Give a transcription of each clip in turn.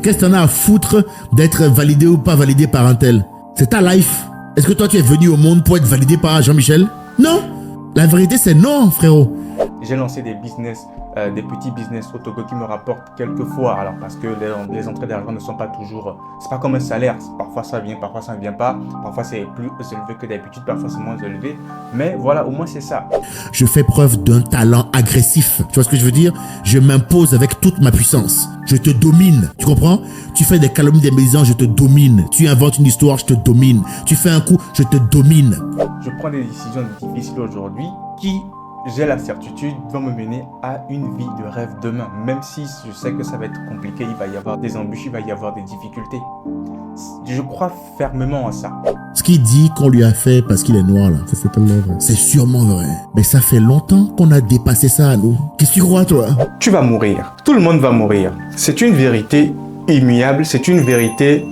Qu'est-ce que t'en as à foutre d'être validé ou pas validé par un tel? C'est ta life. Est-ce que toi, tu es venu au monde pour être validé par Jean-Michel? Non. La vérité, c'est non, frérot. J'ai lancé des business, des petits business au Togo qui me rapportent quelques fois. Alors parce que les entrées d'argent ne sont pas toujours... c'est pas comme un salaire. Parfois ça vient, parfois ça ne vient pas. Parfois c'est plus élevé que d'habitude, parfois c'est moins élevé. Mais voilà, au moins c'est ça. Je fais preuve d'un talent agressif. Tu vois ce que je veux dire? Je m'impose avec toute ma puissance. Je te domine. Tu comprends? Tu fais des calomnies, des médisances, je te domine. Tu inventes une histoire, je te domine. Tu fais un coup, je te domine. Je prends des décisions difficiles aujourd'hui qui... j'ai la certitude, vont me mener à une vie de rêve demain. Même si je sais que ça va être compliqué, il va y avoir des embûches, il va y avoir des difficultés. Je crois fermement à ça. Ce qu'il dit qu'on lui a fait parce qu'il est noir, là, c'est certainement vrai. C'est sûrement vrai. Mais ça fait longtemps qu'on a dépassé ça, nous. Qu'est-ce que tu crois, toi? Tu vas mourir. Tout le monde va mourir. C'est une vérité immuable. C'est une vérité...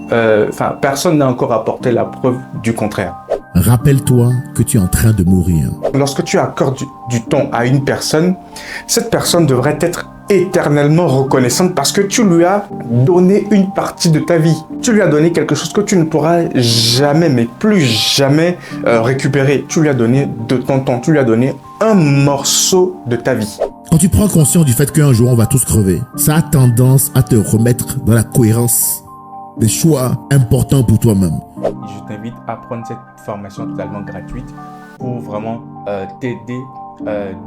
personne n'a encore apporté la preuve du contraire. Rappelle-toi que tu es en train de mourir. Lorsque tu accordes du temps à une personne, cette personne devrait être éternellement reconnaissante parce que tu lui as donné une partie de ta vie. Tu lui as donné quelque chose que tu ne pourras jamais, mais plus jamais récupérer. Tu lui as donné de ton temps, tu lui as donné un morceau de ta vie. Quand tu prends conscience du fait qu'un jour on va tous crever, ça a tendance à te remettre dans la cohérence des choix importants pour toi-même. Je t'invite à prendre cette formation totalement gratuite pour vraiment t'aider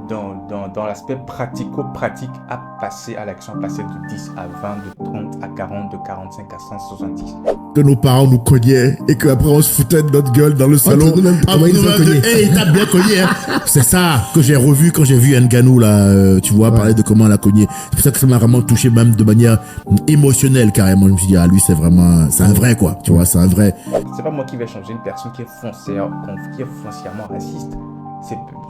dans l'aspect pratico-pratique à passer à l'action, passer de 10 à 20, de 30 à 40, de 45 à 170. Que nos parents nous cognaient et qu'après on se foutait de notre gueule dans le salon. Hey, t'as bien cogné, hein. C'est ça que j'ai revu quand j'ai vu Ngannou là, tu vois, parler de comment elle a cogné. C'est pour ça que ça m'a vraiment touché, même de manière émotionnelle carrément. Je me suis dit, ah lui c'est vraiment, c'est un vrai quoi, tu vois, c'est un vrai. C'est pas moi qui vais changer une personne qui est foncièrement raciste.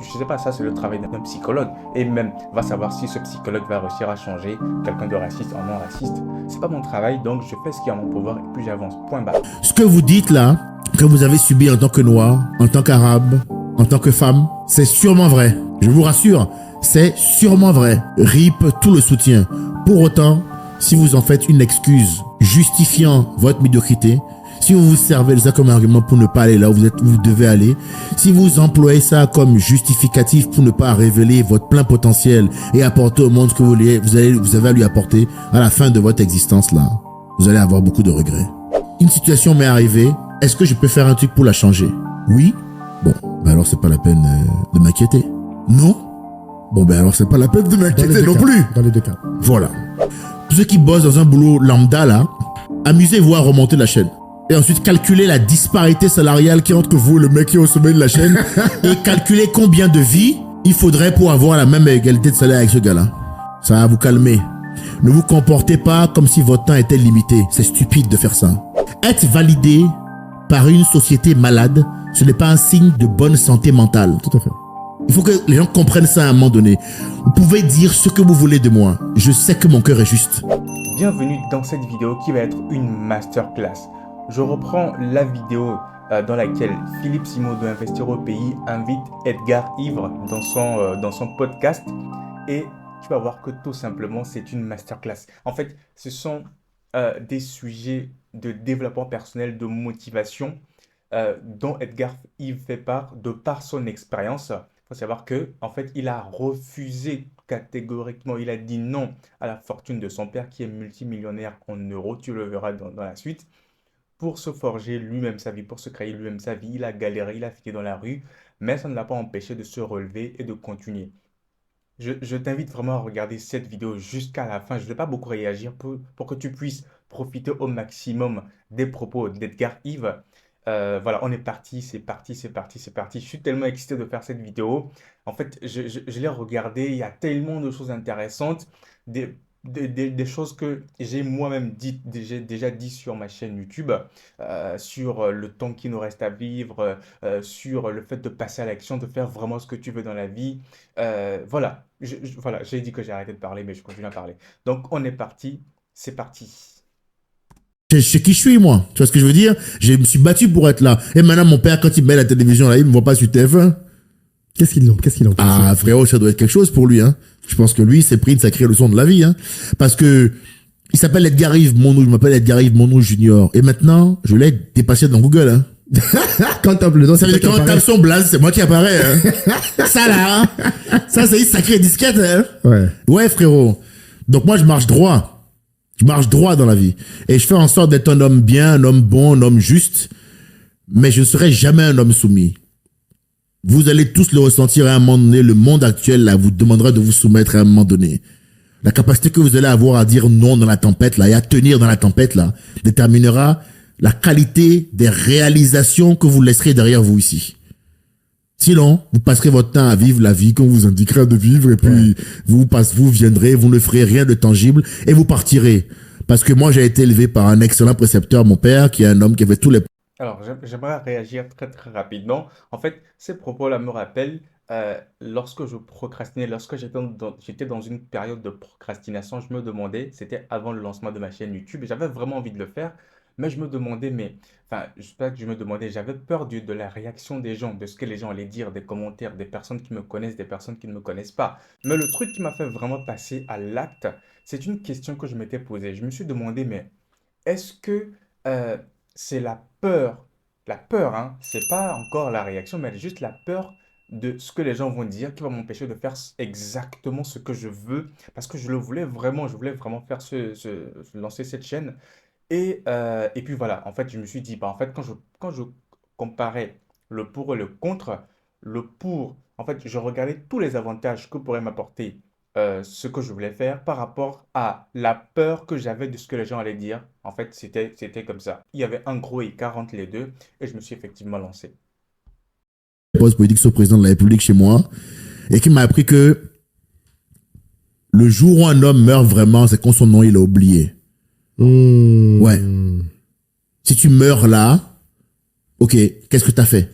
Je sais pas, ça c'est le travail d'un psychologue et même va savoir si ce psychologue va réussir à changer quelqu'un de raciste en non raciste. C'est pas mon travail, donc je fais ce qui est en mon pouvoir et puis j'avance, point barre. Ce que vous dites là, que vous avez subi en tant que noir, en tant qu'arabe, en tant que femme, c'est sûrement vrai. Je vous rassure, c'est sûrement vrai. RIP tout le soutien. Pour autant, si vous en faites une excuse justifiant votre médiocrité, si vous vous servez de ça comme argument pour ne pas aller là où vous devez aller, si vous employez ça comme justificatif pour ne pas révéler votre plein potentiel et apporter au monde ce que vous avez à lui apporter à la fin de votre existence là, vous allez avoir beaucoup de regrets. Une situation m'est arrivée, est-ce que je peux faire un truc pour la changer? Oui? Bon, ben alors c'est pas la peine de m'inquiéter. Non? Bon ben alors c'est pas la peine de m'inquiéter non plus. Dans les deux cas. Voilà. Tous ceux qui bossent dans un boulot lambda là, amusez-vous à remonter la chaîne. Et ensuite calculer la disparité salariale qui est entre vous et le mec qui est au sommet de la chaîne et calculer combien de vies il faudrait pour avoir la même égalité de salaire avec ce gars-là. Ça va vous calmer. Ne vous comportez pas comme si votre temps était limité. C'est stupide de faire ça. Être validé par une société malade, ce n'est pas un signe de bonne santé mentale. Tout à fait. Il faut que les gens comprennent ça à un moment donné. Vous pouvez dire ce que vous voulez de moi. Je sais que mon cœur est juste. Bienvenue dans cette vidéo qui va être une masterclass. Je reprends la vidéo dans laquelle Philippe Simon de Investir au Pays invite Edgar Ivre dans son podcast et tu vas voir que tout simplement c'est une masterclass. En fait, ce sont des sujets de développement personnel, de motivation dont Edgar Ivre fait part de par son expérience. Il faut savoir que en fait, il a refusé catégoriquement, il a dit non à la fortune de son père qui est multimillionnaire en euros, tu le verras dans la suite. Pour se forger lui-même sa vie, pour se créer lui-même sa vie, il a galéré, il a fini dans la rue, mais ça ne l'a pas empêché de se relever et de continuer. Je t'invite vraiment à regarder cette vidéo jusqu'à la fin. Je ne vais pas beaucoup réagir pour que tu puisses profiter au maximum des propos d'Edgar Ivre. Voilà, on est parti, c'est parti. Je suis tellement excité de faire cette vidéo. En fait, je l'ai regardé, il y a tellement de choses intéressantes, des choses que j'ai moi-même déjà dit sur ma chaîne YouTube, sur le temps qui nous reste à vivre, sur le fait de passer à l'action, de faire vraiment ce que tu veux dans la vie. Voilà, j'ai dit que j'ai arrêté de parler, mais je continue à parler. Donc, on est parti, c'est parti. Je sais qui je suis, moi. Tu vois ce que je veux dire? Je me suis battu pour être là. Et maintenant, mon père, quand il met la télévision là, il me voit pas sur TF1. Qu'est-ce qu'il en pense? Ah, frérot, ça doit être quelque chose pour lui, hein. Je pense que lui, s'est pris une sacrée leçon de la vie, hein. Parce que Il s'appelle Edgar Yves Monroe, je m'appelle Edgar Yves Monroe Junior. Et maintenant, je l'ai dépassé dans Google. Hein. Quand t'as le nom, Ça veut dire quand t'as son blaze, c'est moi qui apparaît. Hein. Ça là, hein. Ça c'est une sacrée disquette. Hein. Ouais, frérot. Donc moi, je marche droit. Je marche droit dans la vie. Et je fais en sorte d'être un homme bien, un homme bon, un homme juste. Mais je ne serai jamais un homme soumis. Vous allez tous le ressentir à un moment donné. Le monde actuel là vous demandera de vous soumettre à un moment donné. La capacité que vous allez avoir à dire non dans la tempête là et à tenir dans la tempête là déterminera la qualité des réalisations que vous laisserez derrière vous ici. Sinon, vous passerez votre temps à vivre la vie qu'on vous indiquera de vivre et puis vous viendrez, vous ne ferez rien de tangible et vous partirez. Parce que moi, j'ai été élevé par un excellent précepteur, mon père, qui est un homme qui avait tous les... Alors, j'aimerais réagir très très rapidement. En fait, ces propos-là me rappellent lorsque je procrastinais, lorsque j'étais dans une période de procrastination, je me demandais, c'était avant le lancement de ma chaîne YouTube, et j'avais vraiment envie de le faire, mais je me demandais, enfin, je sais pas que je me demandais, j'avais peur de la réaction des gens, de ce que les gens allaient dire, des commentaires, des personnes qui me connaissent, des personnes qui ne me connaissent pas. Mais le truc qui m'a fait vraiment passer à l'acte, c'est une question que je m'étais posée. Je me suis demandé, mais est-ce que euh, c'est la peur, hein, c'est pas encore la réaction, mais juste la peur de ce que les gens vont dire qui va m'empêcher de faire exactement ce que je veux, parce que je voulais vraiment faire lancer cette chaîne. Et puis voilà, en fait, je me suis dit, bah, en fait, quand je comparais le pour et le contre, le pour, en fait, je regardais tous les avantages que pourrait m'apporter ce que je voulais faire par rapport à la peur que j'avais de ce que les gens allaient dire. En fait, c'était comme ça. Il y avait un gros écart entre les deux et je me suis effectivement lancé. postes politiques sur le président de la République chez moi et qui m'a appris que le jour où un homme meurt vraiment, c'est quand son nom il est oublié. Ouais. Si tu meurs là, ok, qu'est-ce que t'as fait?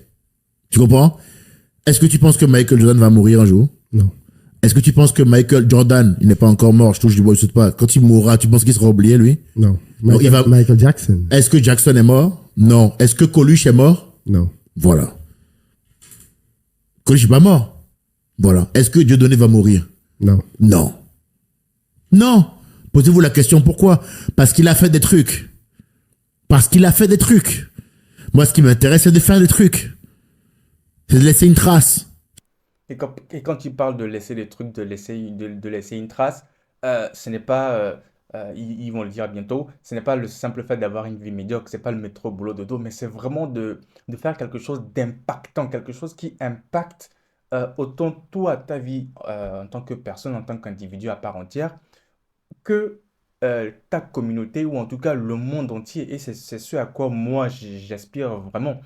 Tu comprends? Est-ce que tu penses que Michael Jordan va mourir un jour? Non. Est-ce que tu penses que Michael Jordan, il n'est pas encore mort, je touche du bois, je saute pas. Quand il mourra, tu penses qu'il sera oublié, lui? Non. Michael Jackson. Est-ce que Jackson est mort? Non. Est-ce que Coluche est mort? Non. Voilà. Coluche n'est pas mort. Voilà. Est-ce que Dieudonné va mourir? Non. Non. Non. Posez-vous la question pourquoi? Parce qu'il a fait des trucs. Parce qu'il a fait des trucs. Moi, ce qui m'intéresse, c'est de faire des trucs. C'est de laisser une trace. Et quand tu parles de laisser des trucs, de laisser une trace, ce n'est pas, ils vont le dire bientôt, ce n'est pas le simple fait d'avoir une vie médiocre, c'est pas le métro boulot dodo, mais c'est vraiment de faire quelque chose d'impactant, quelque chose qui impacte autant toi, ta vie en tant que personne, en tant qu'individu à part entière, que ta communauté ou en tout cas le monde entier. Et c'est ce à quoi moi j'aspire vraiment.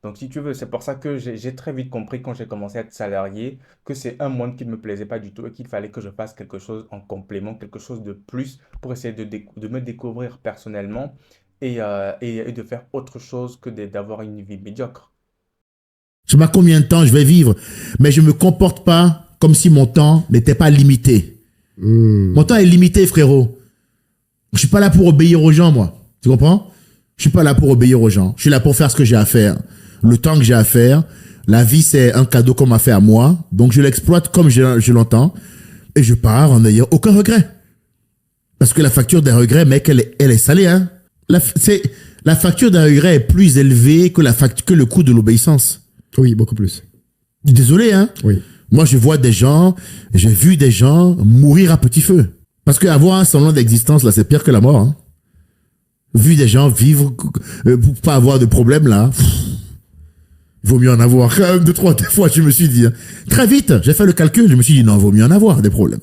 Donc si tu veux, c'est pour ça que j'ai très vite compris quand j'ai commencé à être salarié que c'est un monde qui ne me plaisait pas du tout et qu'il fallait que je fasse quelque chose en complément, quelque chose de plus pour essayer de me découvrir personnellement et de faire autre chose que d'avoir une vie médiocre. Je sais pas combien de temps je vais vivre, mais je me comporte pas comme si mon temps n'était pas limité. Mon temps est limité, frérot. Je suis pas là pour obéir aux gens, moi. Tu comprends? Je suis pas là pour obéir aux gens. Je suis là pour faire ce que j'ai à faire. Le temps que j'ai à faire. La vie, c'est un cadeau qu'on m'a fait à moi. Donc, je l'exploite comme je l'entends. Et je pars en n'ayant aucun regret. Parce que la facture d'un regret, mec, elle est salée, hein. La facture d'un regret est plus élevée que le coût de l'obéissance. Oui, beaucoup plus. Désolé, hein. Oui. Moi, j'ai vu des gens mourir à petit feu. Parce qu'avoir un semblant d'existence, là, c'est pire que la mort, hein. Vu des gens vivre pour pas avoir de problème, là, il vaut mieux en avoir. Quand même, 2-3 fois, je me suis dit, hein. Très vite, j'ai fait le calcul, je me suis dit, non, il vaut mieux en avoir des problèmes.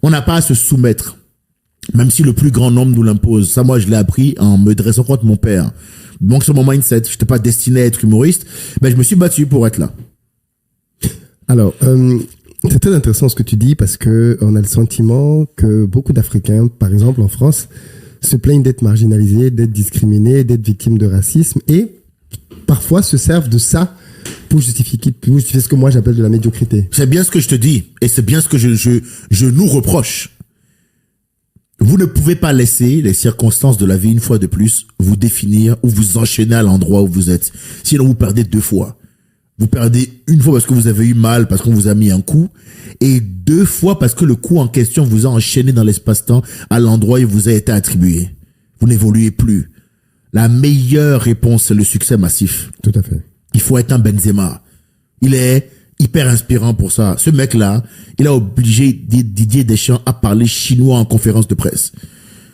On n'a pas à se soumettre, même si le plus grand nombre nous l'impose. Ça, moi, je l'ai appris en me dressant contre mon père. Donc, sur mon mindset, je n'étais pas destiné à être humoriste, mais je me suis battu pour être là. Alors, c'est très intéressant ce que tu dis parce que on a le sentiment que beaucoup d'Africains, par exemple en France, se plaignent d'être marginalisés, d'être discriminés, d'être victimes de racisme et parfois se servent de ça pour justifier ce que moi j'appelle de la médiocrité. C'est bien ce que je te dis et c'est bien ce que je nous reproche. Vous ne pouvez pas laisser les circonstances de la vie, une fois de plus, vous définir ou vous enchaîner à l'endroit où vous êtes. Sinon, vous perdez 2 fois. Vous perdez une fois parce que vous avez eu mal, parce qu'on vous a mis un coup, et deux fois parce que le coup en question vous a enchaîné dans l'espace-temps à l'endroit où il vous a été attribué. Vous n'évoluez plus. La meilleure réponse, c'est le succès massif. Tout à fait. Il faut être un Benzema. Il est hyper inspirant pour ça. Ce mec-là, il a obligé Didier Deschamps à parler chinois en conférence de presse.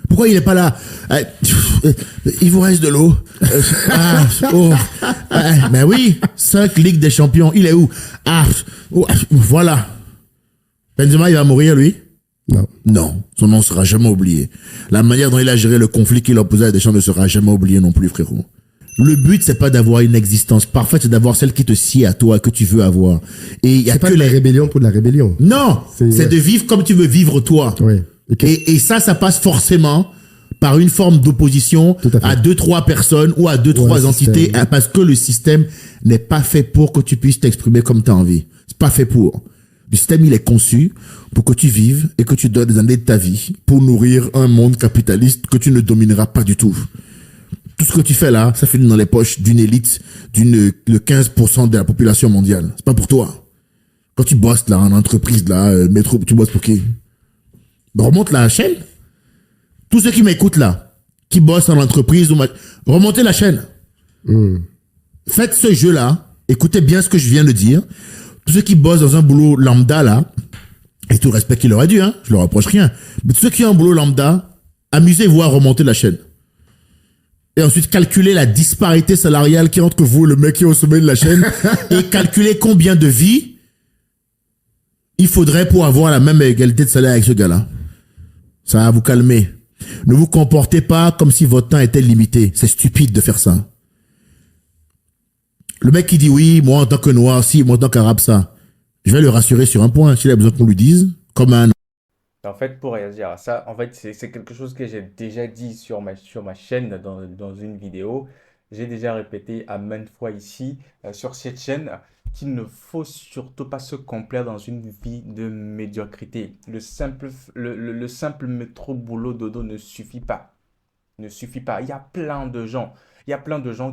Pourquoi il n'est pas là? Il vous reste de l'eau. Ben oui, 5 Ligues des Champions. Il est où? Voilà. Benzema, il va mourir, lui? Non. Non, son nom ne sera jamais oublié. La manière dont il a géré le conflit qu'il opposait à Deschamps ne sera jamais oublié non plus, frérot. Le but, c'est pas d'avoir une existence parfaite, c'est d'avoir celle qui te sied à toi, que tu veux avoir. Et il y a C'est pas que de la rébellion pour de la rébellion. Non, c'est de vivre comme tu veux vivre toi. Oui. Et ça passe forcément par une forme d'opposition à 2-3 personnes ou à 2-3 entités, parce que le système n'est pas fait pour que tu puisses t'exprimer comme tu as envie. C'est pas fait pour. Le système, il est conçu pour que tu vives et que tu donnes des années de ta vie pour nourrir un monde capitaliste que tu ne domineras pas du tout. Tout ce que tu fais là, ça finit dans les poches d'une élite, de 15% de la population mondiale. C'est pas pour toi. Quand tu bosses là, en entreprise là, métro, tu bosses pour qui? Remonte la chaîne. Tous ceux qui m'écoutent là, qui bossent en entreprise, remontez la chaîne. Faites ce jeu-là. Écoutez bien ce que je viens de dire. Tous ceux qui bossent dans un boulot lambda là, et tout le respect qu'il aurait dû, hein, je leur reproche rien. Mais tous ceux qui ont un boulot lambda, amusez-vous à remonter la chaîne. Et ensuite, calculez la disparité salariale qui est entre vous, le mec qui est au sommet de la chaîne, et calculez combien de vies il faudrait pour avoir la même égalité de salaire avec ce gars-là. Ça va vous calmer. Ne vous comportez pas comme si votre temps était limité. C'est stupide de faire ça. Le mec qui dit oui, moi en tant que noir, si, moi en tant qu'arabe, ça. Je vais le rassurer sur un point. S'il a besoin qu'on lui dise, comme un... En fait, pour réagir à ça, en fait, c'est quelque chose que j'ai déjà dit sur ma chaîne dans une vidéo. J'ai déjà répété à maintes fois ici, sur cette chaîne, qu'il ne faut surtout pas se complaire dans une vie de médiocrité. Le simple métro boulot dodo ne suffit pas. Ne suffit pas. Il y a plein de gens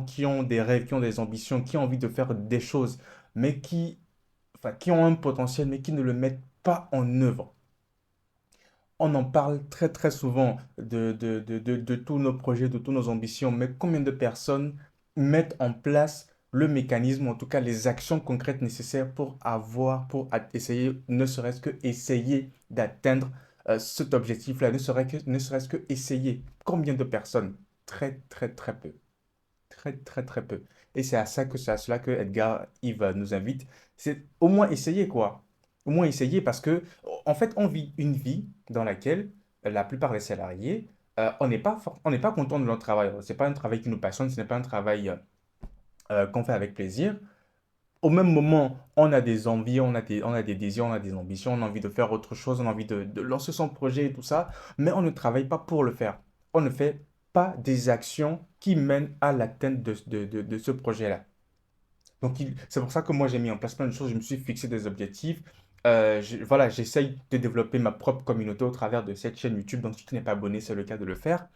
qui ont des rêves, qui ont des ambitions, qui ont envie de faire des choses, mais qui ont un potentiel, mais qui ne le mettent pas en œuvre. On en parle très très souvent de tous nos projets, de toutes nos ambitions, mais combien de personnes mettent en place le mécanisme, en tout cas les actions concrètes nécessaires pour essayer, ne serait-ce que essayer d'atteindre cet objectif-là, ne serait-ce que essayer. Combien de personnes? Très très très peu. Très très très peu. Et c'est à cela que Edgar Yves nous invite. C'est au moins essayer quoi. Au moins essayer parce que en fait on vit une vie dans laquelle la plupart des salariés on n'est pas content de leur travail. C'est pas un travail qui nous passionne, ce n'est pas un travail qu'on fait avec plaisir. Au même moment, on a des envies, on a des désirs, on a des ambitions, on a envie de faire autre chose, on a envie de lancer son projet et tout ça, mais on ne travaille pas pour le faire. On ne fait pas des actions qui mènent à l'atteinte de ce projet-là. Donc, c'est pour ça que moi, j'ai mis en place plein de choses. Je me suis fixé des objectifs. Voilà, j'essaye de développer ma propre communauté au travers de cette chaîne YouTube. Donc, si tu n'es pas abonné, c'est le cas de le faire.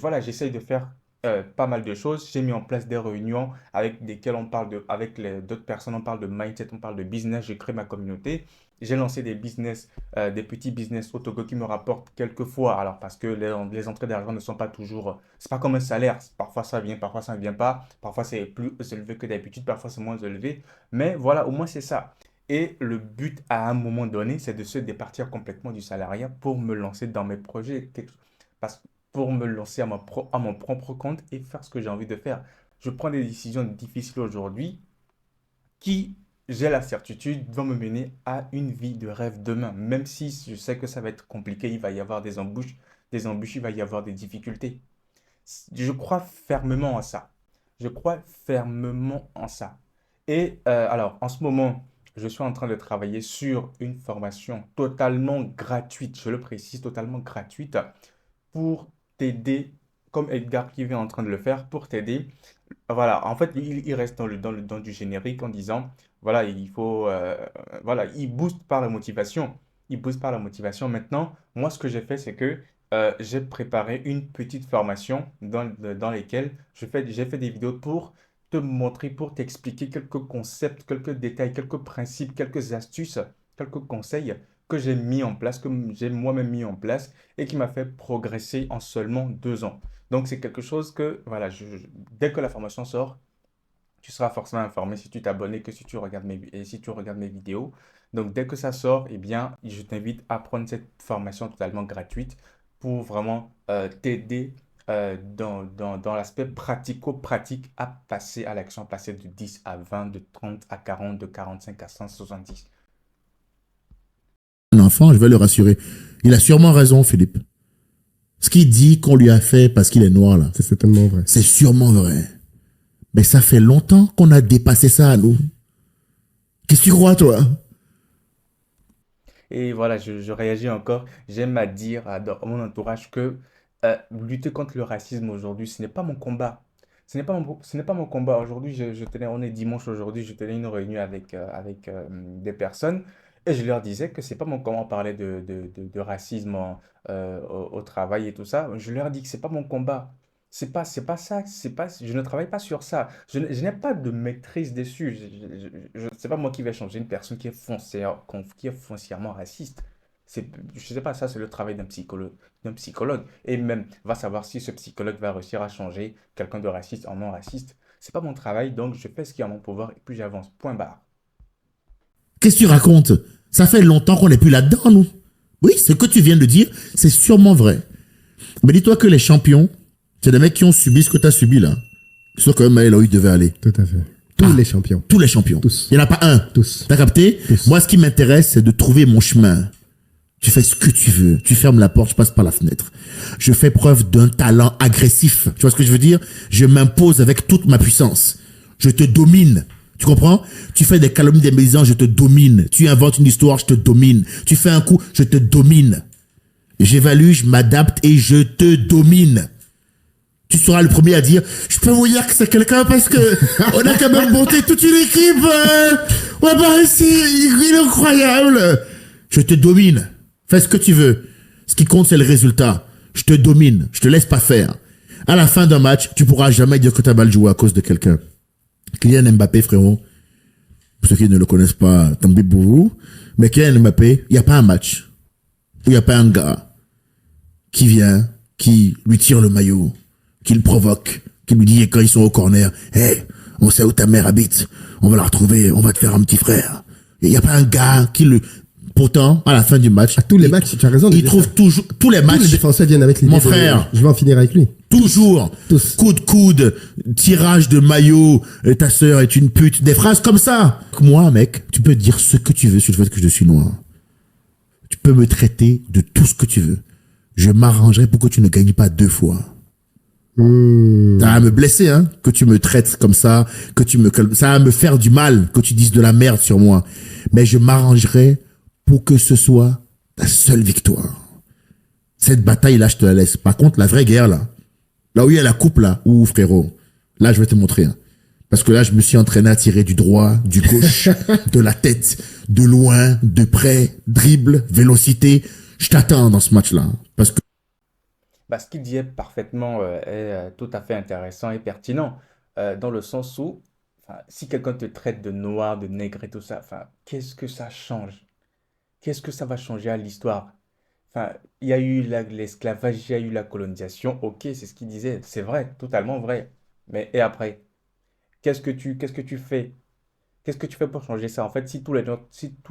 Voilà, j'essaye de faire pas mal de choses. J'ai mis en place des réunions avec desquelles on parle avec d'autres personnes. On parle de mindset, on parle de business. Je crée ma communauté. J'ai lancé des business, des petits business au Togo qui me rapportent quelques fois. Alors, parce que les entrées d'argent ne sont pas toujours. C'est pas comme un salaire. Parfois ça vient, parfois ça ne vient pas. Parfois c'est plus élevé que d'habitude, parfois c'est moins élevé. Mais voilà, au moins c'est ça. Et le but à un moment donné, c'est de se départir complètement du salariat pour me lancer dans mes projets. Pour me lancer à mon propre compte et faire ce que j'ai envie de faire. Je prends des décisions difficiles aujourd'hui qui, j'ai la certitude, vont me mener à une vie de rêve demain. Même si je sais que ça va être compliqué, il va y avoir des embûches, il va y avoir des difficultés. Je crois fermement à ça. Je crois fermement en ça. Et alors, en ce moment, je suis en train de travailler sur une formation totalement gratuite, je le précise, totalement gratuite, pour t'aider, comme Edgar qui est en train de le faire, pour t'aider. Voilà, en fait, il reste dans du générique en disant, voilà, il faut, voilà, il booste par la motivation. Il booste par la motivation. Maintenant, moi, ce que j'ai fait, c'est que j'ai préparé une petite formation dans lesquelles j'ai fait des vidéos pour te montrer, pour t'expliquer quelques concepts, quelques détails, quelques principes, quelques astuces, quelques conseils que j'ai mis en place, que j'ai moi-même mis en place et qui m'a fait progresser en seulement 2 ans. Donc, c'est quelque chose que, voilà, dès que la formation sort, tu seras forcément informé si tu t'abonnes et que si tu regardes et si tu regardes mes vidéos. Donc, dès que ça sort, eh bien, je t'invite à prendre cette formation totalement gratuite pour vraiment t'aider dans l'aspect pratico-pratique à passer à l'action, passer de 10 à 20, de 30 à 40, de 45 à 170. Un enfant, je vais le rassurer. Il a sûrement raison, Philippe. Ce qu'il dit qu'on lui a fait parce qu'il est noir, là, C'est certainement vrai. c'est sûrement vrai. Mais ça fait longtemps qu'on a dépassé ça à nous. Qu'est-ce que tu crois, toi? Et voilà, je réagis encore. J'aime à dire à mon entourage que lutter contre le racisme aujourd'hui, ce n'est pas mon combat. Ce n'est pas mon combat. Aujourd'hui, on est dimanche aujourd'hui, je tenais une réunion avec des personnes et je leur disais que c'est pas mon combat. On parlait de racisme au travail et tout ça. Je leur dis que c'est pas mon combat. C'est pas ça. Je ne travaille pas sur ça. Je n'ai pas de maîtrise dessus. C'est pas moi qui vais changer une personne qui est foncièrement raciste. Je sais pas, ça c'est le travail d'un psychologue. Et même, va savoir si ce psychologue va réussir à changer quelqu'un de raciste en non raciste. C'est pas mon travail, donc je fais ce qui est en mon pouvoir et puis j'avance. Point barre. Qu'est-ce que tu racontes? Ça fait longtemps qu'on n'est plus là-dedans, nous. Oui, ce que tu viens de dire, c'est sûrement vrai. Mais dis-toi que les champions, c'est des mecs qui ont subi ce que tu as subi, là. Sauf que Maël, il devait aller. Tout à fait. Tous les champions. Tous les champions. Tous. Il n'y en a pas un. Tous. T'as capté? Tous. Moi, ce qui m'intéresse, c'est de trouver mon chemin. Tu fais ce que tu veux. Tu fermes la porte, je passe par la fenêtre. Je fais preuve d'un talent agressif. Tu vois ce que je veux dire? Je m'impose avec toute ma puissance. Je te domine. Tu comprends? Tu fais des calomnies, des médisances, je te domine. Tu inventes une histoire, je te domine. Tu fais un coup, je te domine. J'évalue, je m'adapte et je te domine. Tu seras le premier à dire, je peux vous dire que c'est quelqu'un parce que on a quand même monté toute une équipe. Ouais, bah ici, il est incroyable. Je te domine. Fais ce que tu veux. Ce qui compte, c'est le résultat. Je te domine. Je te laisse pas faire. À la fin d'un match, tu pourras jamais dire que tu as mal joué à cause de quelqu'un. Kylian Mbappé, frérot, pour ceux qui ne le connaissent pas, tant pis pour vous, mais Kylian Mbappé, il n'y a pas un match où il n'y a pas un gars qui vient, qui lui tire le maillot, qui le provoque, qui lui dit quand ils sont au corner, hey, on sait où ta mère habite, on va la retrouver, on va te faire un petit frère. Il n'y a pas un gars qui le... Pourtant, à la fin du match, À tous les matchs, tu as raison. il trouve toujours, tous les Tous les matchs, défenseurs viennent avec l'idée. Mon frère. Je vais en finir avec lui. toujours, Tous. coup de coude, tirage de maillot, ta sœur est une pute, des phrases comme ça. Moi, mec, tu peux dire ce que tu veux sur le fait que je suis noir. Tu peux me traiter de tout ce que tu veux. Je m'arrangerai pour que tu ne gagnes pas 2 fois. Ça va me blesser, hein, que tu me traites comme ça, ça va me faire du mal, que tu dises de la merde sur moi. Mais je m'arrangerai pour que ce soit ta seule victoire. Cette bataille-là, je te la laisse. Par contre, la vraie guerre, là où il y a la coupe, là, où frérot, là, je vais te montrer. Hein. Parce que là, je me suis entraîné à tirer du droit, du gauche, de la tête, de loin, de près, dribble, vélocité. Je t'attends dans ce match-là. Parce que Bah, ce qu'il dit est parfaitement est tout à fait intéressant et pertinent dans le sens où enfin, si quelqu'un te traite de noir, de nègre et tout ça, enfin, qu'est-ce que ça change? Qu'est-ce que ça va changer à l'histoire? Enfin, il y a eu l'esclavage, il y a eu la colonisation, ok, c'est ce qu'il disait, c'est vrai, totalement vrai. Mais et après, qu'est-ce que tu fais? Qu'est-ce que tu fais pour changer ça? En fait, si tous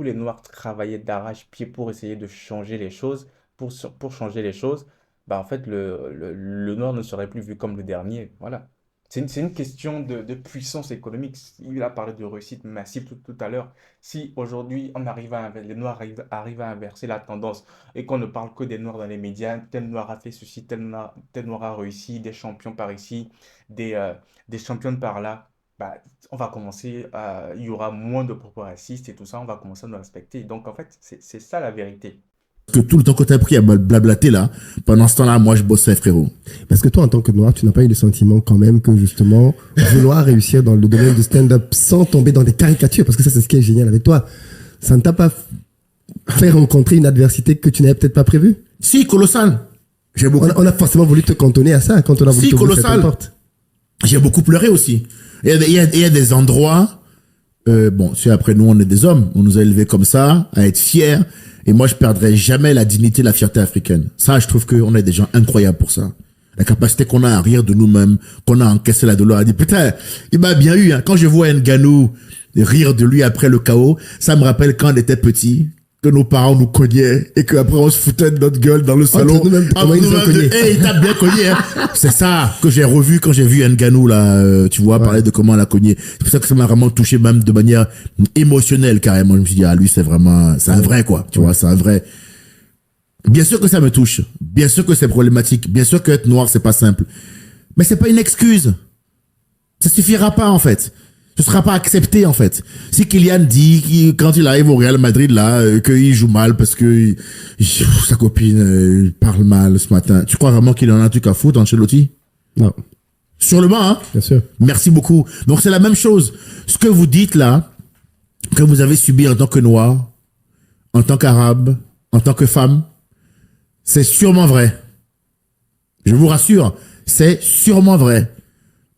les Noirs travaillaient d'arrache-pied pour essayer de changer les choses, pour changer les choses, bah en fait, le Noir ne serait plus vu comme le dernier. Voilà. C'est une question de puissance économique. Il a parlé de réussite massive tout à l'heure. Si aujourd'hui, les Noirs arrivent à inverser la tendance et qu'on ne parle que des Noirs dans les médias, tel Noir a fait ceci, tel Noir a réussi, des champions par ici, des championnes par là, bah, il y aura moins de propos racistes et tout ça, on va commencer à nous respecter. Donc en fait, c'est ça la vérité. tout le temps que tu as pris à blablater là, pendant ce temps-là, moi je bossais, frérot. Parce que toi, en tant que noir, tu n'as pas eu le sentiment quand même que justement, vouloir réussir dans le domaine du stand-up sans tomber dans des caricatures, parce que ça, c'est ce qui est génial avec toi. Ça ne t'a pas fait rencontrer une adversité que tu n'avais peut-être pas prévue? Si, colossal. J'ai beaucoup. On a forcément voulu te cantonner à ça quand on a voulu Si, t'ouvrir colossal. cette porte. J'ai beaucoup pleuré aussi. Il y a des endroits, bon, c'est après nous, on est des hommes, on nous a élevés comme ça, à être fiers. Et moi, je perdrai jamais la dignité, la fierté africaine. Ça, je trouve qu'on est des gens incroyables pour ça. La capacité qu'on a à rire de nous-mêmes, qu'on a à encaisser la douleur, à dire, putain, il m'a bien eu, hein. Quand je vois Ngannou rire de lui après le chaos, ça me rappelle quand on était petit, que nos parents nous cognaient et qu'après on se foutait de notre gueule dans le salon. Il t'a bien cogné, hein. C'est ça que j'ai revu quand j'ai vu Ngannou là, tu vois, parler de comment elle a cogné. C'est pour ça que ça m'a vraiment touché, même de manière émotionnelle carrément. Je me suis dit, ah, lui c'est vraiment, c'est un vrai quoi, tu vois, c'est un vrai. Bien sûr que ça me touche, bien sûr que c'est problématique, bien sûr qu'être noir c'est pas simple, mais c'est pas une excuse. Ça suffira pas en fait. Ce sera pas accepté en fait. Si Kylian dit quand il arrive au Real Madrid là qu'il joue mal parce que sa copine parle mal ce matin, tu crois vraiment qu'il en a un truc à foutre, Ancelotti? Non. Sur le banc, hein? Bien sûr. Merci beaucoup. Donc c'est la même chose. Ce que vous dites là, que vous avez subi en tant que noir, en tant qu'arabe, en tant que femme, c'est sûrement vrai. Je vous rassure, c'est sûrement vrai.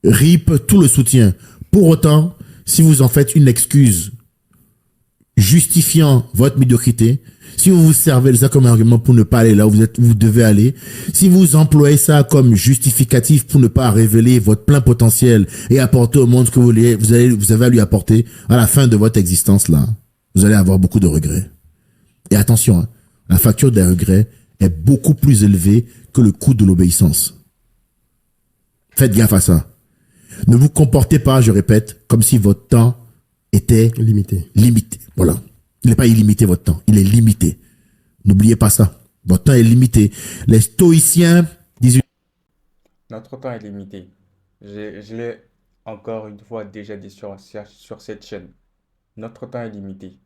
RIP tout le soutien. Pour autant, si vous en faites une excuse justifiant votre médiocrité, si vous vous servez de ça comme argument pour ne pas aller là où vous devez aller, si vous employez ça comme justificatif pour ne pas révéler votre plein potentiel et apporter au monde ce que vous avez à lui apporter, à la fin de votre existence là, vous allez avoir beaucoup de regrets. Et attention, hein, la facture des regrets est beaucoup plus élevée que le coût de l'obéissance. Faites gaffe à ça. Ne vous comportez pas, je répète, comme si votre temps était limité. Limité. Voilà. Il n'est pas illimité, votre temps. Il est limité. N'oubliez pas ça. Votre temps est limité. Les stoïciens disent... Notre temps est limité. Je l'ai encore une fois déjà dit sur cette chaîne. Notre temps est limité.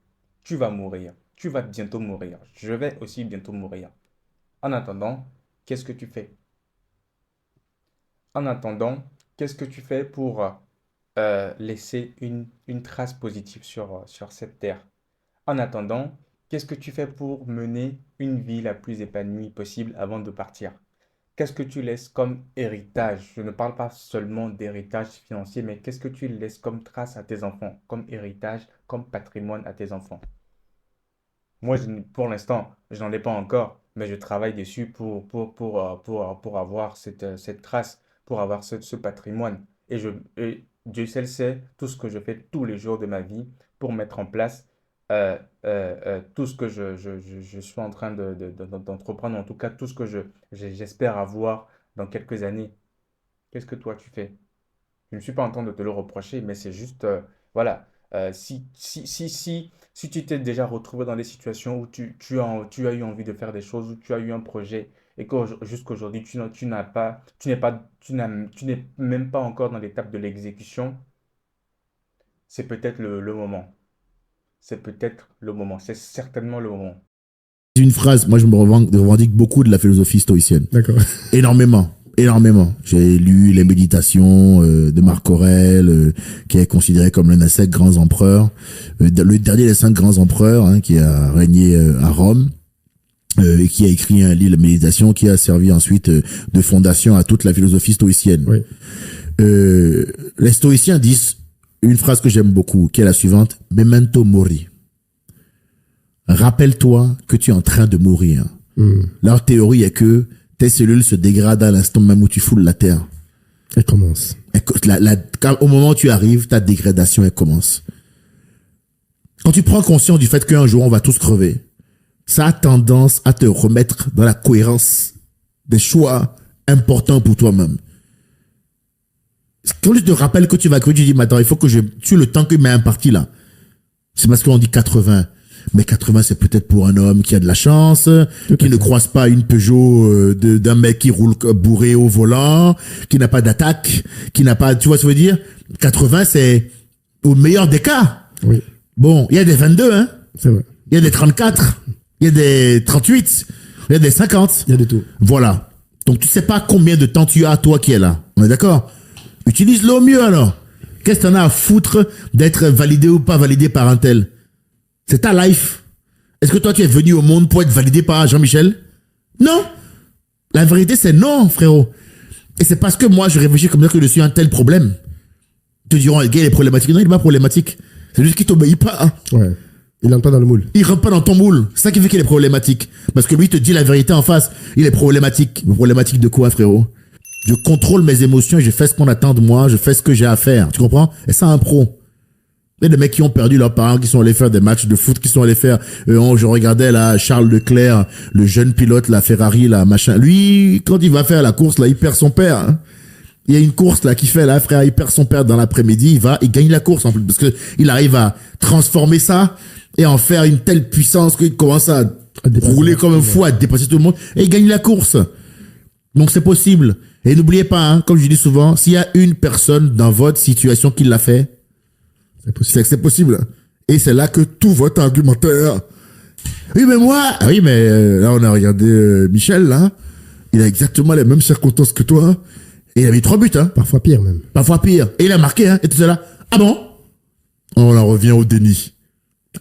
Tu vas mourir. Tu vas bientôt mourir. Je vais aussi bientôt mourir. En attendant, qu'est-ce que tu fais? En attendant, qu'est-ce que tu fais pour laisser une trace positive sur cette terre? En attendant, qu'est-ce que tu fais pour mener une vie la plus épanouie possible avant de partir? Qu'est-ce que tu laisses comme héritage? Je ne parle pas seulement d'héritage financier, mais qu'est-ce que tu laisses comme trace à tes enfants, comme héritage, comme patrimoine à tes enfants? Moi, pour l'instant, je n'en ai pas encore, mais je travaille dessus pour avoir cette trace, pour avoir ce patrimoine. Et Dieu seul sait tout ce que je fais tous les jours de ma vie pour mettre en place tout ce que je suis en train d'entreprendre, en tout cas tout ce que j'espère avoir dans quelques années. Qu'est-ce que toi tu fais? Je ne suis pas en train de te le reprocher, mais c'est juste, voilà, si tu t'es déjà retrouvé dans des situations où tu as eu envie de faire des choses, où tu as eu un projet et que jusqu'aujourd'hui tu n'es même pas encore dans l'étape de l'exécution, c'est peut-être le moment. C'est peut-être le moment. C'est certainement le moment. Une phrase, moi je me revendique beaucoup de la philosophie stoïcienne. D'accord. Énormément. Énormément. J'ai lu les méditations de Marc Aurèle, qui est considéré comme l'un des 5 grands empereurs, le dernier des 5 grands empereurs, hein, qui a régné à Rome, et qui a écrit un livre, la méditation, qui a servi ensuite de fondation à toute la philosophie stoïcienne. Oui. Les stoïciens disent une phrase que j'aime beaucoup, qui est la suivante: Memento mori. Rappelle-toi que tu es en train de mourir. Leur théorie est que tes cellules se dégradent à l'instant même où tu foules la terre. Elle commence. Au moment où tu arrives, ta dégradation, elle commence. Quand tu prends conscience du fait qu'un jour on va tous crever, ça a tendance à te remettre dans la cohérence des choix importants pour toi-même. Quand je te rappelle que tu vas crever, tu dis, mais attends, il faut que je tue le temps que m'est imparti là. C'est parce qu'on dit 80. Mais 80, c'est peut-être pour un homme qui a de la chance, qui ne croise pas une Peugeot d'un mec qui roule bourré au volant, qui n'a pas d'attaque, qui n'a pas, tu vois ce que je veux dire? 80, c'est au meilleur des cas. Oui. Bon, il y a des 22, hein. C'est vrai. Il y a des 34, il y a des 38, il y a des 50. Il y a de tout. Voilà. Donc tu sais pas combien de temps tu as, toi qui es là. On est d'accord? Utilise-le au mieux alors. Qu'est-ce que t'en as à foutre d'être validé ou pas validé par un tel? C'est ta life. Est-ce que toi, tu es venu au monde pour être validé par Jean-Michel? Non. La vérité, c'est non, frérot. Et c'est parce que moi, je réfléchis comme ça que je suis un tel problème. Ils te diront, le gars, il est problématique. Non, il n'est pas problématique. C'est juste qu'il t'obéit pas. Hein. Ouais. Il rentre pas dans le moule. Il rentre pas dans ton moule. C'est ça qui fait qu'il est problématique. Parce que lui, il te dit la vérité en face. Il est problématique. Mais problématique de quoi, frérot? Je contrôle mes émotions et je fais ce qu'on attend de moi. Je fais ce que j'ai à faire. Tu comprends? Et ça, un pro. Il y a des mecs qui ont perdu leurs parents, qui sont allés faire des matchs de foot, qui sont allés faire... je regardais là Charles Leclerc, le jeune pilote, la Ferrari, là, machin. Lui, quand il va faire la course, là, il perd son père. Hein. Il y a une course là qui fait là, frère, il perd son père dans l'après-midi, il gagne la course en plus, parce que il arrive à transformer ça et en faire une telle puissance qu'il commence à rouler comme un fou, à dépasser tout le monde, et il gagne la course. Donc c'est possible. Et n'oubliez pas, hein, comme je dis souvent, s'il y a une personne dans votre situation qui l'a fait, c'est que c'est possible. Et c'est là que tout votre argumentaire. Oui, mais moi. Ah oui, mais là, on a regardé Michel, là. Il a exactement les mêmes circonstances que toi. Et il a mis 3 buts, hein. Parfois pire, même. Parfois pire. Et il a marqué, hein. Et tout cela. Ah bon? On en revient au déni.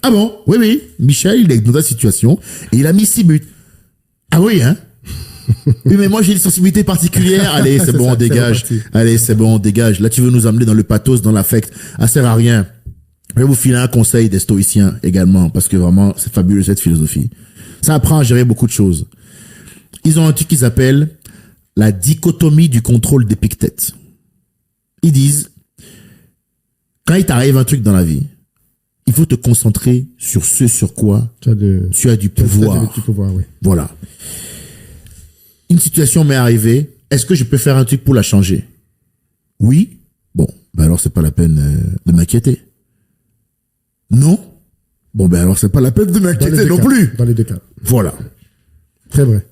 Ah bon? Oui, oui. Michel, il est dans ta situation. Et il a mis 6 buts. Ah oui, hein. Oui, mais moi, j'ai une sensibilité particulière. Allez, c'est bon, on dégage. Allez, c'est bon, on dégage. Là, tu veux nous amener dans le pathos, dans l'affect. Ça sert à rien. Je vais vous filer un conseil des stoïciens également, parce que vraiment, c'est fabuleux cette philosophie. Ça apprend à gérer beaucoup de choses. Ils ont un truc qu'ils appellent la dichotomie du contrôle d'Épictète. Ils disent, quand il t'arrive un truc dans la vie, il faut te concentrer sur ce sur quoi tu as du pouvoir. Oui. Voilà. Une situation m'est arrivée, est-ce que je peux faire un truc pour la changer? Oui. Bon, ben alors c'est pas la peine de m'inquiéter. Non. Bon, ben alors c'est pas la peine de m'inquiéter non plus. Dans les 2 cas. Voilà. Très vrai.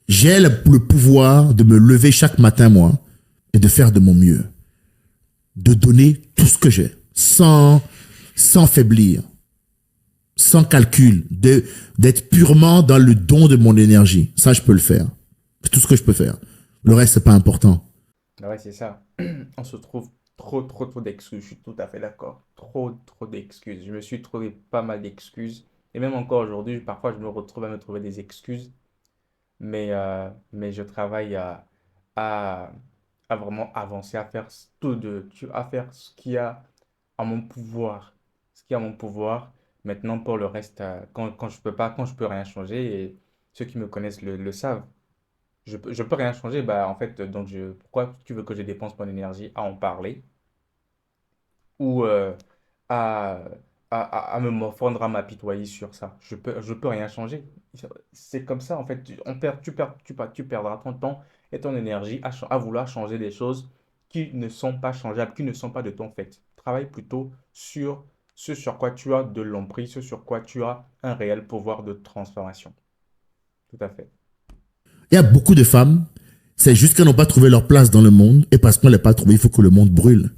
J'ai le pouvoir de me lever chaque matin, moi, et de faire de mon mieux. De donner tout ce que j'ai. Sans faiblir. Sans calcul. D'être purement dans le don de mon énergie. Ça, je peux le faire. C'est tout ce que je peux faire. Le reste, c'est pas important. Ouais, c'est ça. On se trouve trop d'excuses. Je suis tout à fait d'accord. Trop d'excuses. Je me suis trouvé pas mal d'excuses. Et même encore aujourd'hui, parfois, je me retrouve à me trouver des excuses. Mais je travaille à vraiment avancer, à faire à faire ce qu'il y a en mon pouvoir. Ce qu'il y a en mon pouvoir. Maintenant, pour le reste, quand je peux rien changer, et ceux qui me connaissent le savent. Je peux rien changer, bah en fait, donc pourquoi tu veux que je dépense mon énergie à en parler ou à, à me morfondre, à m'apitoyer sur ça? Je peux rien changer. C'est comme ça, en fait, tu perdras ton temps et ton énergie à vouloir changer des choses qui ne sont pas changeables, qui ne sont pas de ton fait. Travaille plutôt sur ce sur quoi tu as de l'emprise, ce sur quoi tu as un réel pouvoir de transformation. Tout à fait. Il y a beaucoup de femmes, c'est juste qu'elles n'ont pas trouvé leur place dans le monde, et parce qu'elles ne l'ont pas trouvé, il faut que le monde brûle.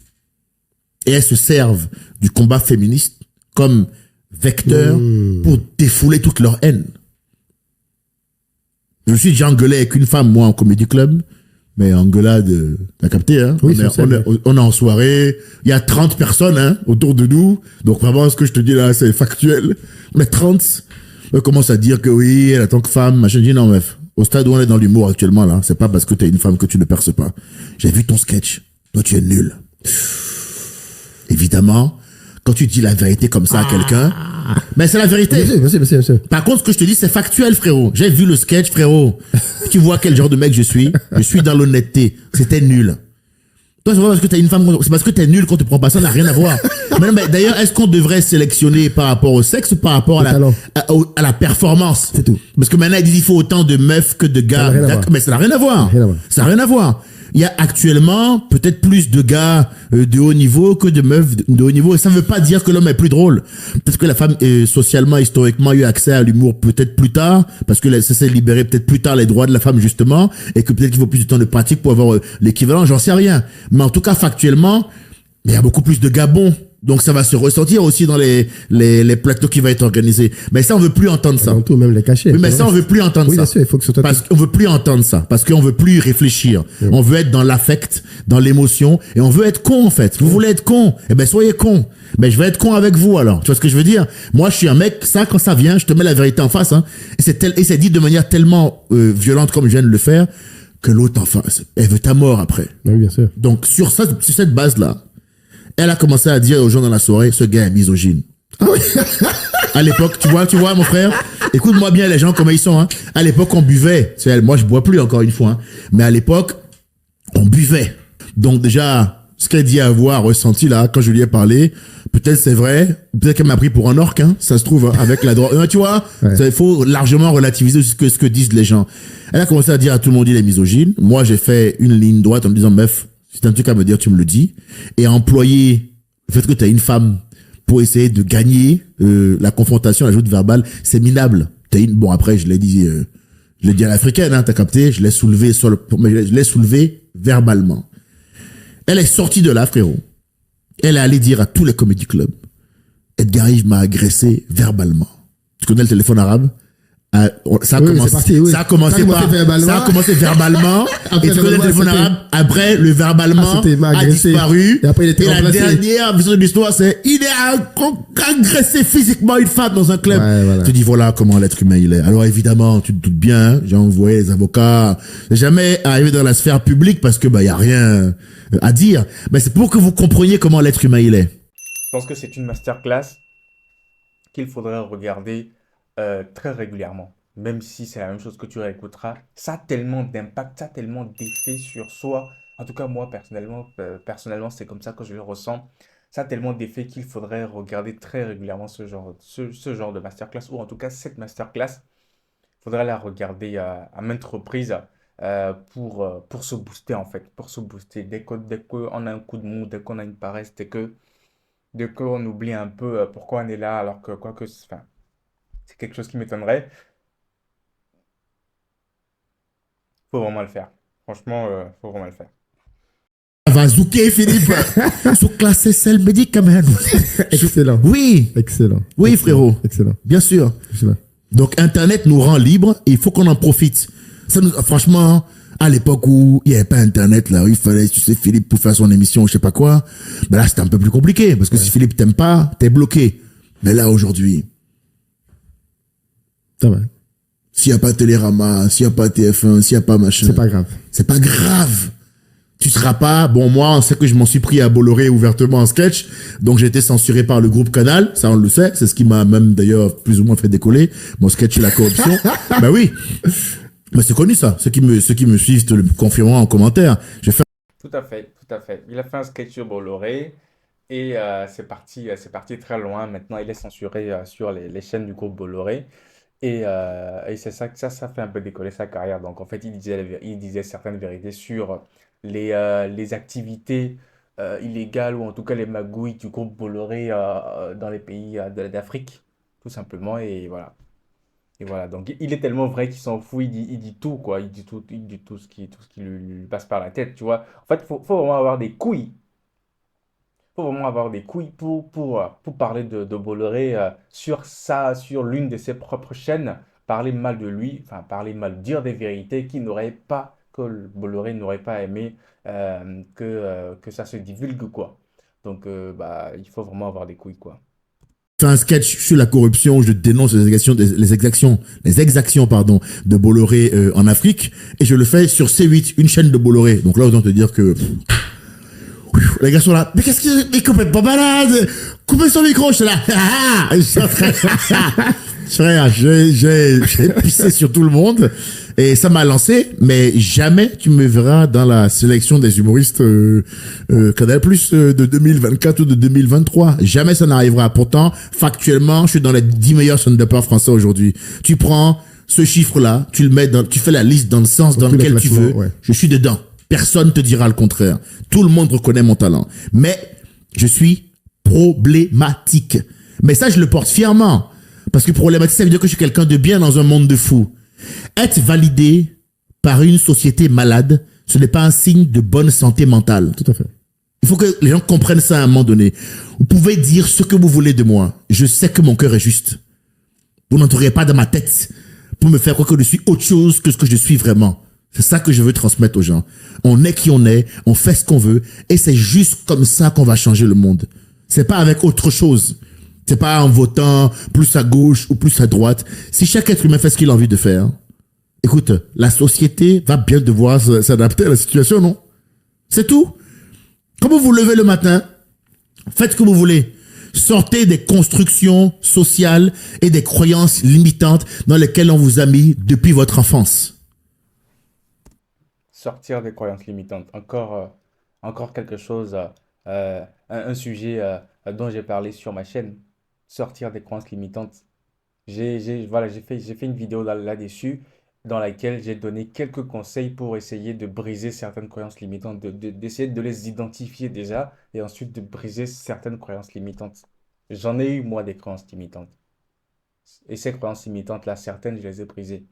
Et elles se servent du combat féministe comme vecteur pour défouler toute leur haine. Je me suis déjà engueulé avec une femme, moi, en comédie club, mais engueulade, t'as capté, hein? Oui, on est en soirée, il y a 30 personnes, hein, autour de nous, donc vraiment, ce que je te dis là, c'est factuel. On est 30, on commence à dire que oui, elle, en tant que femme, machin, je dis non, meuf. Au stade où on est dans l'humour actuellement, là, c'est pas parce que t'es une femme que tu ne perces pas. J'ai vu ton sketch. Toi, tu es nul. Évidemment, quand tu dis la vérité comme ça à quelqu'un, mais c'est la vérité. Monsieur. Par contre, ce que je te dis, c'est factuel, frérot. J'ai vu le sketch, frérot. Tu vois quel genre de mec je suis. Je suis dans l'honnêteté. C'était nul. Toi, c'est pas parce que t'es une femme, c'est parce que t'es nul qu'on te prend pas. Ça n'a rien à voir. Mais d'ailleurs, est-ce qu'on devrait sélectionner par rapport au sexe ou par rapport à la performance? C'est tout. Parce que maintenant, ils disent qu'il faut autant de meufs que de gars. Mais ça n'a rien à voir. Ça n'a rien à voir. Il y a actuellement peut-être plus de gars de haut niveau que de meufs de haut niveau. Et ça ne veut pas dire que l'homme est plus drôle. Peut-être que la femme, socialement, historiquement, a eu accès à l'humour peut-être plus tard, parce que ça s'est libéré peut-être plus tard les droits de la femme, justement, et que peut-être qu'il faut plus de temps de pratique pour avoir l'équivalent, j'en sais rien. Mais en tout cas, factuellement, il y a beaucoup plus de gars bons. Donc ça va se ressentir aussi dans les plateaux qui vont être organisés. Mais ça, on veut plus entendre ça. Tout, même les cachets. Oui, mais ça, on veut plus entendre ça. Oui, bien sûr, il faut que ce soit... Parce qu'on veut plus entendre ça. Parce qu'on veut plus réfléchir. Oui. On veut être dans l'affect, dans l'émotion. Et on veut être con, en fait. Vous voulez être con. Eh ben, soyez con. Ben, je vais être con avec vous, alors. Tu vois ce que je veux dire? Moi, je suis un mec, ça, quand ça vient, je te mets la vérité en face, hein. Et c'est dit de manière tellement violente comme je viens de le faire, que l'autre en face. Elle veut ta mort après. Oui, bien sûr. Donc, sur cette base-là, elle a commencé à dire aux gens dans la soirée, ce gars est misogyne. Ah oui. À l'époque, tu vois, mon frère, écoute-moi bien les gens comment ils sont. Hein. À l'époque, on buvait. Moi, je bois plus encore une fois. Hein. Mais à l'époque, on buvait. Donc déjà, ce qu'elle dit avoir ressenti là, quand je lui ai parlé, peut-être c'est vrai, peut-être qu'elle m'a pris pour un orque, hein, ça se trouve, hein, avec la drogue. Tu vois, il faut largement relativiser ce que disent les gens. Elle a commencé à dire à tout le monde, il est misogyne. Moi, j'ai fait une ligne droite en me disant, meuf, si t'as un truc à me dire, tu me le dis. Et employer le fait que tu as une femme pour essayer de gagner la confrontation, la joute verbale, c'est minable. Bon, après, je l'ai dit à l'africaine, hein, t'as capté, je l'ai soulevé verbalement. Elle est sortie de là, frérot. Elle est allée dire à tous les comédie clubs, Edgar Yves m'a agressé verbalement. Tu connais le téléphone arabe? Ça a commencé verbalement. Après, et tu connais le téléphone arabe? Après, le verbalement a disparu. Et après, il était la dernière version de l'histoire, c'est il est agressé physiquement une femme dans un club. Ouais, voilà. Tu dis voilà comment l'être humain il est. Alors évidemment, tu te doutes bien, j'ai envoyé les avocats. C'est jamais arrivé dans la sphère publique parce que y a rien à dire. Mais c'est pour que vous compreniez comment l'être humain il est. Je pense que c'est une masterclass qu'il faudrait regarder très régulièrement, même si c'est la même chose que tu réécouteras. Ça a tellement d'impact, ça a tellement d'effet sur soi. En tout cas, moi, personnellement, c'est comme ça que je le ressens. Ça a tellement d'effet qu'il faudrait regarder très régulièrement ce genre de masterclass, ou en tout cas, cette masterclass, il faudrait la regarder à maintes reprises pour se booster, en fait, pour se booster. Dès qu'on a un coup de mou, dès qu'on a une paresse, dès qu'on oublie un peu pourquoi on est là, alors que quoi que... Enfin, c'est quelque chose qui m'étonnerait. Faut vraiment le faire. Franchement, faut vraiment le faire. Va zouker, Philippe. Sous classé seul médicament. Excellent. Oui. Excellent. Oui, frérot. Excellent. Bien sûr. Excellent. Donc, Internet nous rend libres et il faut qu'on en profite. Franchement, à l'époque où il n'y avait pas Internet, là, où il fallait, tu sais, Philippe pour faire son émission, je sais pas quoi, là, c'était un peu plus compliqué parce que si Philippe t'aime pas, t'es bloqué. Mais là, aujourd'hui, ça va. S'il n'y a pas Télérama, s'il n'y a pas TF1, s'il n'y a pas machin. C'est pas grave. C'est pas grave. Tu seras pas... Bon, moi, on sait que je m'en suis pris à Bolloré ouvertement en sketch. Donc, j'ai été censuré par le groupe Canal. Ça, on le sait. C'est ce qui m'a même, d'ailleurs, plus ou moins fait décoller. Mon sketch sur la corruption. Ben oui. Mais c'est connu, ça. Ceux qui me suivent te le confirmeront en commentaire. J'ai fait... Tout à fait. Il a fait un sketch sur Bolloré. Et c'est parti très loin. Maintenant, il est censuré sur les chaînes du groupe Bolloré. Et c'est ça fait un peu décoller sa carrière. Donc, en fait, il disait certaines vérités sur les activités illégales ou en tout cas les magouilles du groupe Bolloré dans les pays d'Afrique, tout simplement. Et voilà. Donc, il est tellement vrai qu'il s'en fout. Il dit tout, quoi. Il dit tout ce qui lui passe par la tête, tu vois. En fait, faut vraiment avoir des couilles. Faut vraiment avoir des couilles pour parler de Bolloré sur l'une de ses propres chaînes, parler mal de lui, enfin parler mal, dire des vérités que Bolloré n'aurait pas aimé que ça se divulgue, quoi. Donc il faut vraiment avoir des couilles, quoi. Fait un sketch sur la corruption où je dénonce les exactions de Bolloré en Afrique, et je le fais sur C8, une chaîne de Bolloré. Donc là, autant te dire que les gars sont là, mais qu'est-ce qu'il est complètement malade? Coupez son micro, je suis là. Frère, j'ai pissé sur tout le monde et ça m'a lancé, mais jamais tu me verras dans la sélection des humoristes Canal Plus de 2024 ou de 2023. Jamais ça n'arrivera. Pourtant, factuellement, je suis dans les 10 meilleurs stand-uppers français aujourd'hui. Tu prends ce chiffre-là, tu fais la liste dans le sens dans lequel tu veux. Ouais. Je suis dedans. Personne te dira le contraire. Tout le monde reconnaît mon talent. Mais je suis problématique. Mais ça, je le porte fièrement. Parce que problématique, ça veut dire que je suis quelqu'un de bien dans un monde de fous. Être validé par une société malade, ce n'est pas un signe de bonne santé mentale. Tout à fait. Il faut que les gens comprennent ça à un moment donné. Vous pouvez dire ce que vous voulez de moi. Je sais que mon cœur est juste. Vous n'entrerez pas dans ma tête pour me faire croire que je suis autre chose que ce que je suis vraiment. C'est ça que je veux transmettre aux gens. On est qui on est, on fait ce qu'on veut, et c'est juste comme ça qu'on va changer le monde. C'est pas avec autre chose. C'est pas en votant plus à gauche ou plus à droite. Si chaque être humain fait ce qu'il a envie de faire, Écoute, la société va bien devoir s'adapter à la situation, non? C'est tout. Comment vous levez le matin, faites ce que vous voulez. Sortez des constructions sociales et des croyances limitantes dans lesquelles on vous a mis depuis votre enfance. Sortir des croyances limitantes. Encore quelque chose, un sujet dont j'ai parlé sur ma chaîne. Sortir des croyances limitantes. Voilà, j'ai fait une vidéo là-dessus dans laquelle j'ai donné quelques conseils pour essayer de briser certaines croyances limitantes, d'essayer de les identifier déjà et ensuite de briser certaines croyances limitantes. J'en ai eu, moi, des croyances limitantes. Et ces croyances limitantes-là, certaines, je les ai brisées.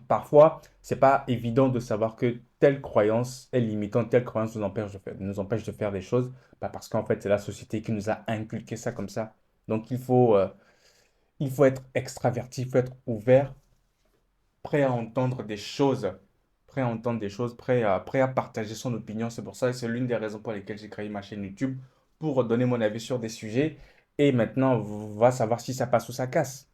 Parfois, c'est pas évident de savoir que telle croyance est limitante, telle croyance nous empêche de faire des choses, bah parce qu'en fait, c'est la société qui nous a inculqué ça comme ça. Donc, il faut être extraverti, il faut être ouvert, prêt à entendre des choses, prêt à partager son opinion. C'est pour ça, c'est l'une des raisons pour lesquelles j'ai créé ma chaîne YouTube, pour donner mon avis sur des sujets. Et maintenant, on va savoir si ça passe ou ça casse.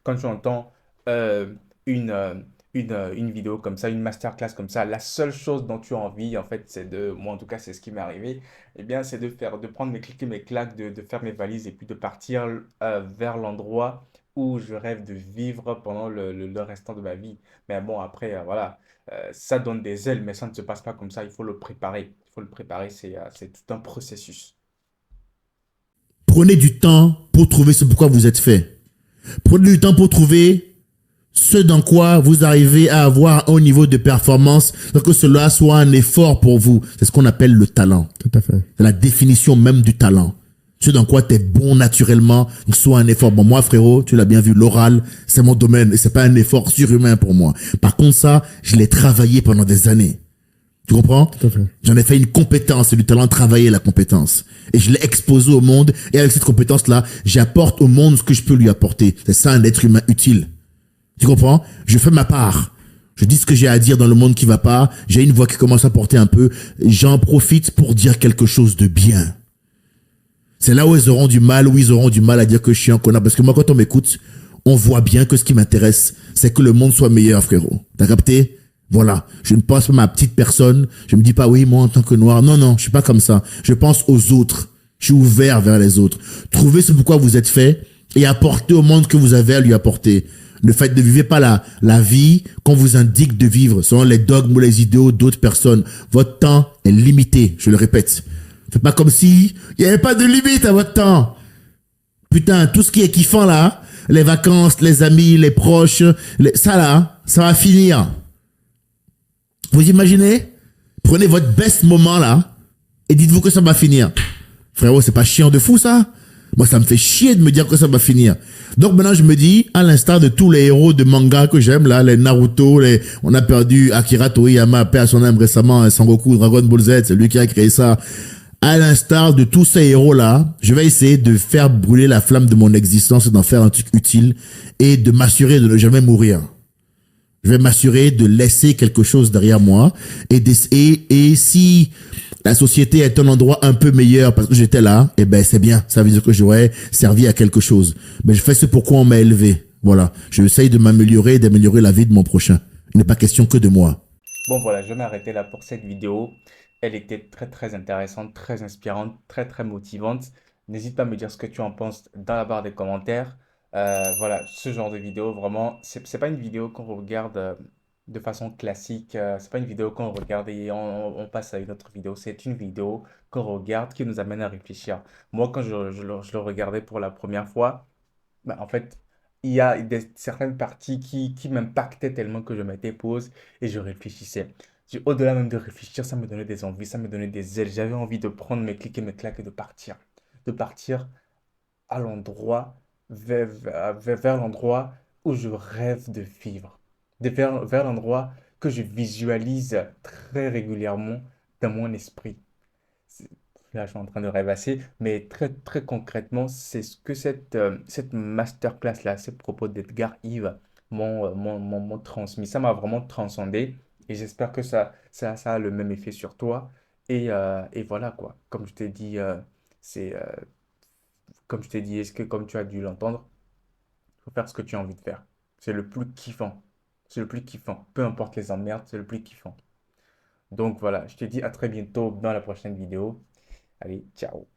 Quand tu entends euh, une, euh, une vidéo comme ça, une masterclass comme ça, la seule chose dont tu as envie, en fait, moi en tout cas, c'est ce qui m'est arrivé, eh bien, c'est de prendre mes clics et mes claques, de faire mes valises et puis de partir vers l'endroit où je rêve de vivre pendant le restant de ma vie. Mais bon, après, voilà, ça donne des ailes, mais ça ne se passe pas comme ça, il faut le préparer. Il faut le préparer, c'est tout un processus. Prenez du temps pour trouver ce pourquoi vous êtes fait. Prenez du temps pour trouver ce dans quoi vous arrivez à avoir un haut niveau de performance, donc que cela soit un effort pour vous. C'est ce qu'on appelle le talent. Tout à fait. C'est la définition même du talent. Ce dans quoi tu es bon naturellement, soit un effort. Bon, moi, frérot, tu l'as bien vu, l'oral, c'est mon domaine et c'est pas un effort surhumain pour moi. Par contre, ça, je l'ai travaillé pendant des années. Tu comprends? Tout à fait. J'en ai fait une compétence, c'est du talent de travailler la compétence. Et je l'ai exposé au monde, et avec cette compétence-là, j'apporte au monde ce que je peux lui apporter. C'est ça un être humain utile. Tu comprends? Je fais ma part. Je dis ce que j'ai à dire dans le monde qui va pas. J'ai une voix qui commence à porter un peu. J'en profite pour dire quelque chose de bien. C'est là où ils auront du mal, à dire que je suis un connard. Parce que moi, quand on m'écoute, on voit bien que ce qui m'intéresse, c'est que le monde soit meilleur, frérot. T'as capté? Voilà. Je ne pense pas à ma petite personne. Je me dis pas, oui, moi, en tant que noir. Non, non, je suis pas comme ça. Je pense aux autres. Je suis ouvert vers les autres. Trouvez ce pourquoi vous êtes fait et apportez au monde ce que vous avez à lui apporter. Ne vivez pas la vie qu'on vous indique de vivre selon les dogmes ou les idéaux d'autres personnes. Votre temps est limité, je le répète. Faites pas comme si il n'y avait pas de limite à votre temps. Putain, tout ce qui est kiffant là, les vacances, les amis, les proches, ça là, ça va finir. Vous imaginez? Prenez votre best moment là et dites-vous que ça va finir. Frérot, c'est pas chiant de fou ça? Moi, ça me fait chier de me dire que ça va finir. Donc maintenant, je me dis, à l'instar de tous les héros de manga que j'aime, là, les Naruto, on a perdu Akira Toriyama, paix à son âme récemment, Sangoku, Dragon Ball Z, c'est lui qui a créé ça. À l'instar de tous ces héros-là, je vais essayer de faire brûler la flamme de mon existence et d'en faire un truc utile et de m'assurer de ne jamais mourir. Je vais m'assurer de laisser quelque chose derrière moi et si la société est un endroit un peu meilleur parce que j'étais là, eh ben c'est bien. Ça veut dire que j'aurais servi à quelque chose. Mais je fais ce pourquoi on m'a élevé. Voilà. Je essaye de m'améliorer et d'améliorer la vie de mon prochain. Il n'est pas question que de moi. Bon voilà, je vais m'arrêter là pour cette vidéo. Elle était très très intéressante, très inspirante, très très motivante. N'hésite pas à me dire ce que tu en penses dans la barre des commentaires. Voilà, ce genre de vidéo, vraiment, c'est pas une vidéo qu'on regarde de façon classique. C'est pas une vidéo qu'on regarde et on passe à une autre vidéo. C'est une vidéo qu'on regarde qui nous amène à réfléchir. Moi, quand je le regardais pour la première fois, bah, en fait, il y a certaines parties qui m'impactaient tellement que je mettais pause et je réfléchissais. Au-delà même de réfléchir, ça me donnait des envies, ça me donnait des ailes. J'avais envie de prendre mes clics et mes claques et de partir. De partir à l'endroit, vers l'endroit où je rêve de vivre. Vers l'endroit que je visualise très régulièrement dans mon esprit. C'est- Là, je suis en train de rêvasser, mais très, très concrètement, c'est ce que cette masterclass-là, ces propos d'Edgar Yves m'ont transmis. Ça m'a vraiment transcendé et j'espère que ça a le même effet sur toi. Et voilà quoi. Comme je t'ai dit, c'est, comme je t'ai dit, est-ce que comme tu as dû l'entendre, il faut faire ce que tu as envie de faire. C'est le plus kiffant. c'est le plus kiffant. Peu importe les emmerdes, c'est le plus kiffant. Donc voilà, je te dis à très bientôt dans la prochaine vidéo. Allez, ciao.